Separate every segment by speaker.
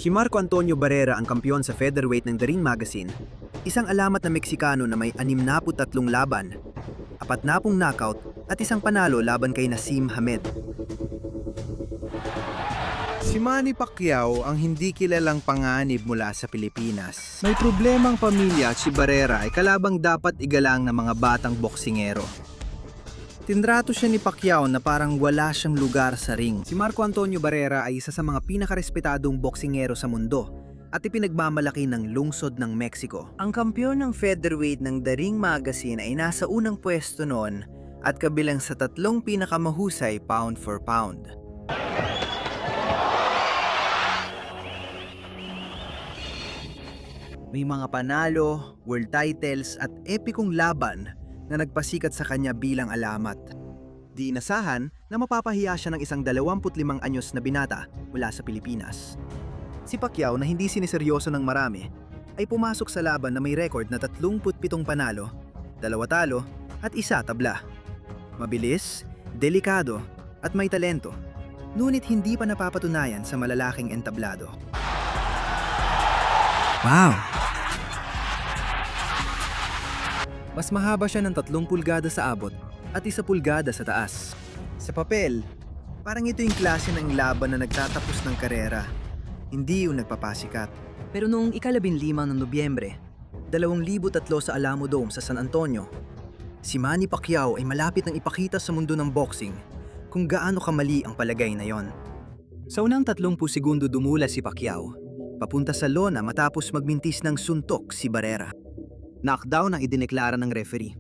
Speaker 1: Si Marco Antonio Barrera ang kampiyon sa featherweight ng The Ring Magazine, isang alamat na Meksikano na may 63 laban, 40 knockout at isang panalo laban kay Naseem Hamed.
Speaker 2: Si Manny Pacquiao ang hindi kilalang panganib mula sa Pilipinas. May problemang pamilya at si Barrera ay kalabang dapat igalang ng mga batang boksingero. Tinrato siya ni Pacquiao na parang wala siyang lugar sa ring.
Speaker 1: Si Marco Antonio Barrera ay isa sa mga pinakarespetadong boksingero sa mundo at ipinagmamalaki ng lungsod ng Mexico.
Speaker 3: Ang kampiyon ng featherweight ng The Ring Magazine ay nasa unang pwesto noon at kabilang sa 3 pinakamahusay pound for pound.
Speaker 1: May mga panalo, world titles at epikong laban na nagpasikat sa kanya bilang alamat. Di inasahan na mapapahiya siya ng isang 25 anyos na binata mula sa Pilipinas. Si Pacquiao na hindi siniseryoso ng marami ay pumasok sa laban na may record na 37 panalo, 2 talo at 1 tabla. Mabilis, delikado at may talento, ngunit hindi pa napapatunayan sa malalaking entablado. Wow! Mas mahaba siya ng 3 pulgada sa abot at 1 pulgada sa taas. Sa papel, parang ito yung klase ng laban na nagtatapos ng karera, hindi yung nagpapasikat. Pero noong ika-15 ng Nobyembre, 2003 sa Alamo Dome sa San Antonio, si Manny Pacquiao ay malapit nang ipakita sa mundo ng boxing kung gaano kamali ang palagay na yon. Sa unang 30 segundo dumula si Pacquiao, papunta sa lona matapos magmintis ng suntok si Barrera. Knockdown ang idineklara ng referee.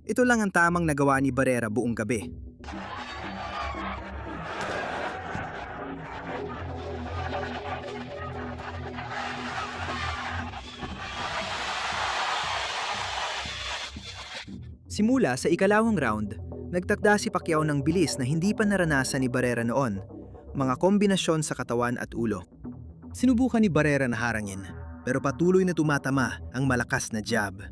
Speaker 1: Ito lang ang tamang nagawa ni Barrera buong gabi. Simula sa ikalawang round, nagtakda si Pacquiao ng bilis na hindi pa naranasan ni Barrera noon, mga kombinasyon sa katawan at ulo. Sinubukan ni Barrera na harangin, pero patuloy na tumatama ang malakas na jab.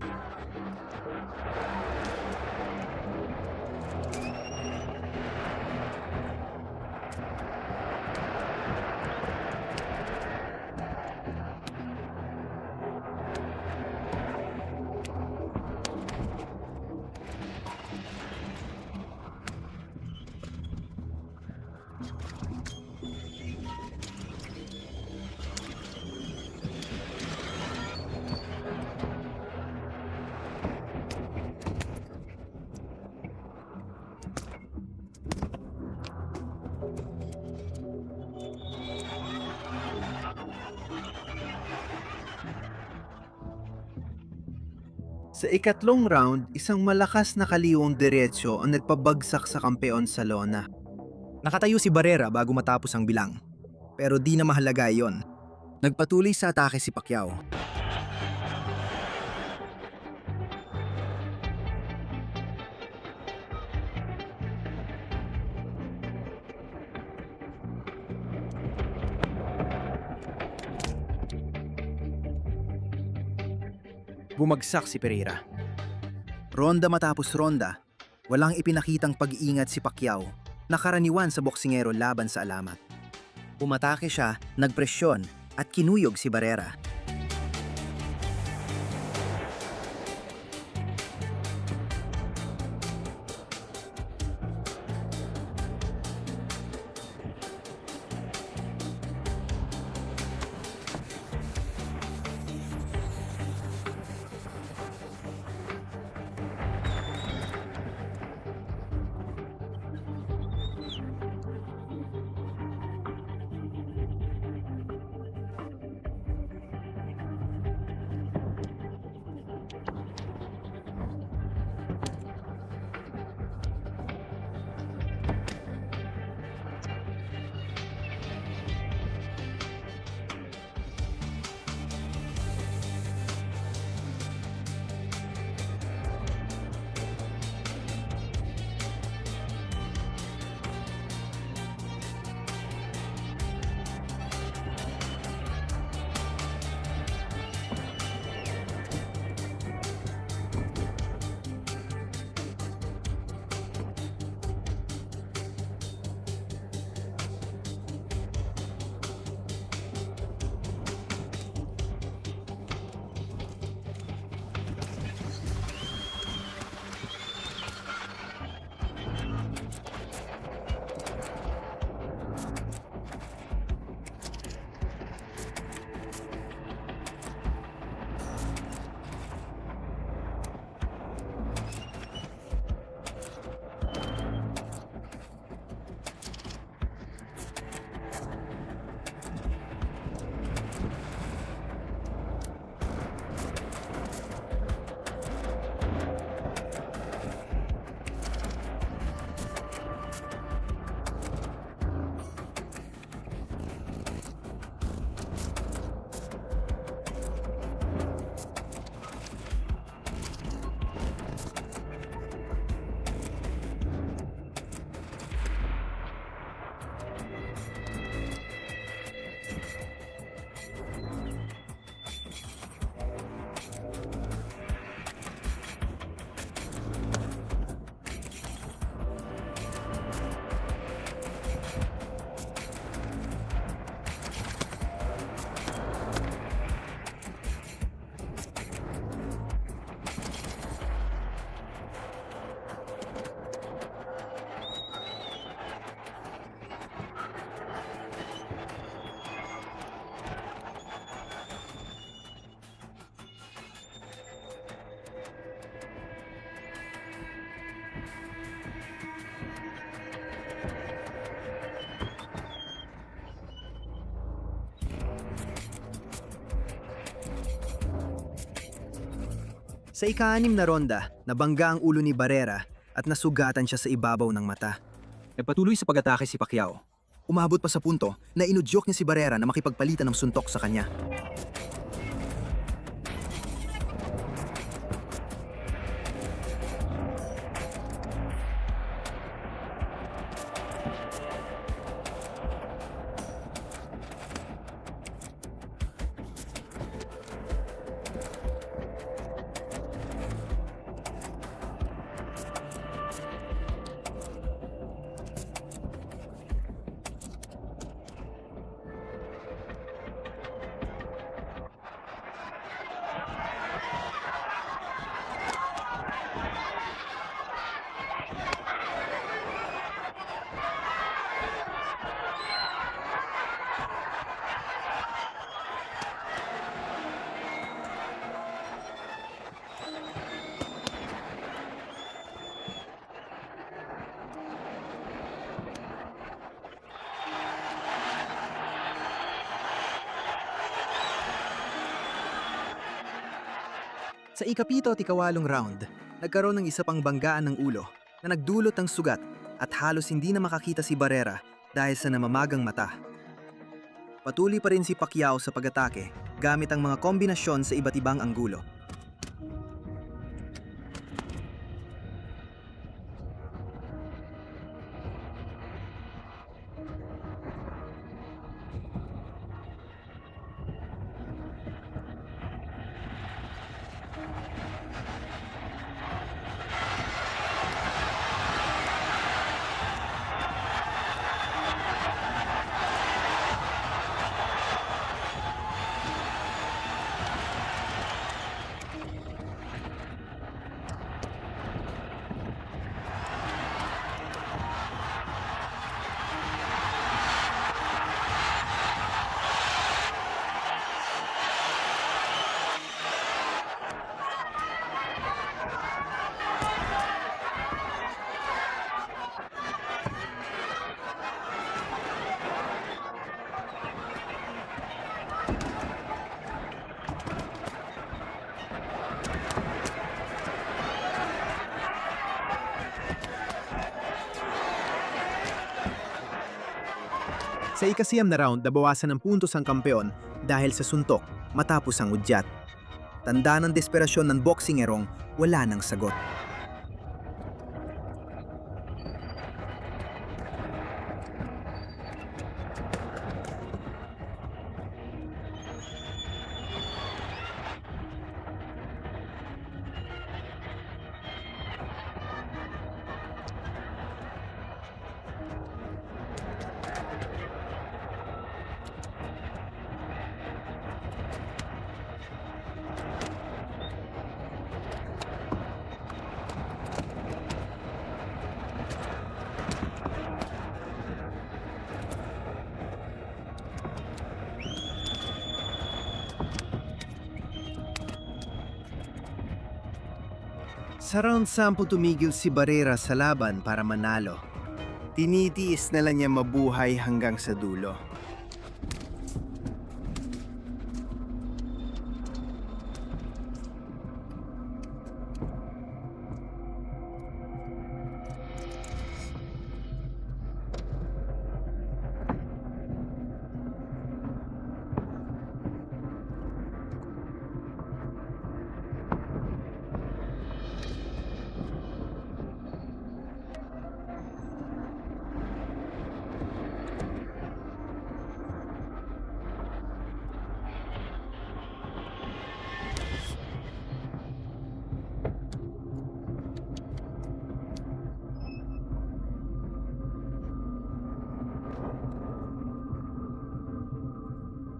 Speaker 1: Sa ikatlong round, isang malakas na kaliwang diretsyo ang nagpabagsak sa kampeon sa lona. Nakatayo si Barrera bago matapos ang bilang, pero di na mahalaga iyon. Nagpatuloy sa atake si Pacquiao. Bumagsak si Pereira. Ronda matapos ronda, walang ipinakitang pag-iingat si Pacquiao na karaniwan sa boksingero laban sa alamat. Umatake siya, nagpresyon at kinuyog si Barrera. Sa ika-6 na ronda, nabangga ang ulo ni Barrera at nasugatan siya sa ibabaw ng mata.
Speaker 2: Nagpatuloy sa pag-atake si Pacquiao.
Speaker 1: Umabot pa sa punto na inudyok niya si Barrera na makipagpalitan ng suntok sa kanya. Sa ika-7 at ika-8 round, nagkaroon ng isa pang banggaan ng ulo na nagdulot ng sugat at halos hindi na makakita si Barrera dahil sa namamagang mata. Patuloy pa rin si Pacquiao sa pag-atake gamit ang mga kombinasyon sa iba't ibang anggulo. Sa ika-9 na round, nabawasan ng puntos ang kampeon dahil sa suntok matapos ang udyat. Tanda ng desperasyon ng boksingerong wala nang sagot.
Speaker 2: Sa round 10 tumigil si Barrera sa laban para manalo. Tinitiis na lang niya mabuhay hanggang sa dulo.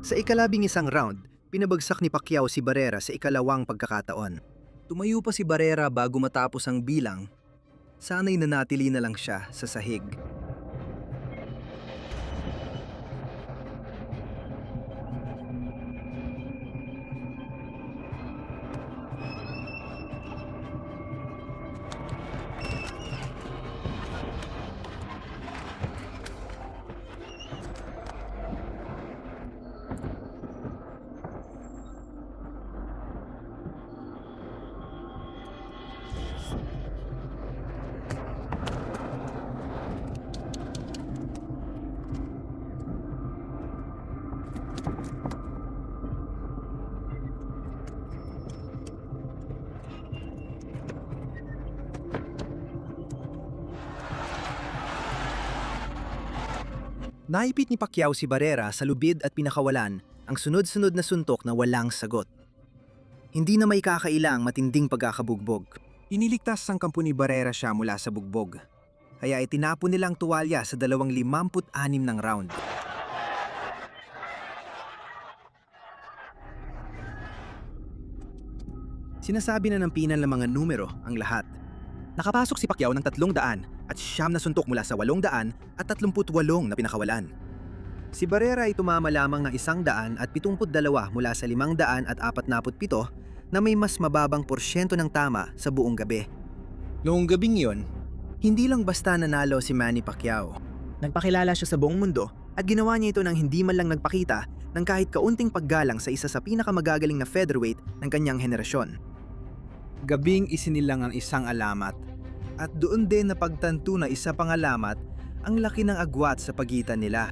Speaker 1: Sa ika-11 round, pinabagsak ni Pacquiao si Barrera sa ika-2 pagkakataon. Tumayo pa si Barrera bago matapos ang bilang. Sana'y nanatili na lang siya sa sahig. Naipit ni Pacquiao si Barrera sa lubid at pinakawalan ang sunod-sunod na suntok na walang sagot. Hindi na may kakailang matinding pagkakabugbog. Iniligtas ang kampo ni Barrera siya mula sa bugbog. Kaya itinapon nilang tuwalya sa 256 ng round. Sinasabi na ng pinal ng mga numero ang lahat. Nakapasok si Pacquiao ng 300 at siyam na suntok mula sa 800 at 38 na pinakawalan. Si Barrera ay tumama lamang ng 172 mula sa 547 na may mas mababang porsyento ng tama sa buong gabi. Noong gabing yon, hindi lang basta nanalo si Manny Pacquiao. Nagpakilala siya sa buong mundo at ginawa niya ito nang hindi man lang nagpakita ng kahit kaunting paggalang sa isa sa pinakamagagaling na featherweight ng kanyang henerasyon.
Speaker 2: Gabing isinilang ang isang alamat at doon din napagtanto na isa pang alamat ang laki ng agwat sa pagitan nila.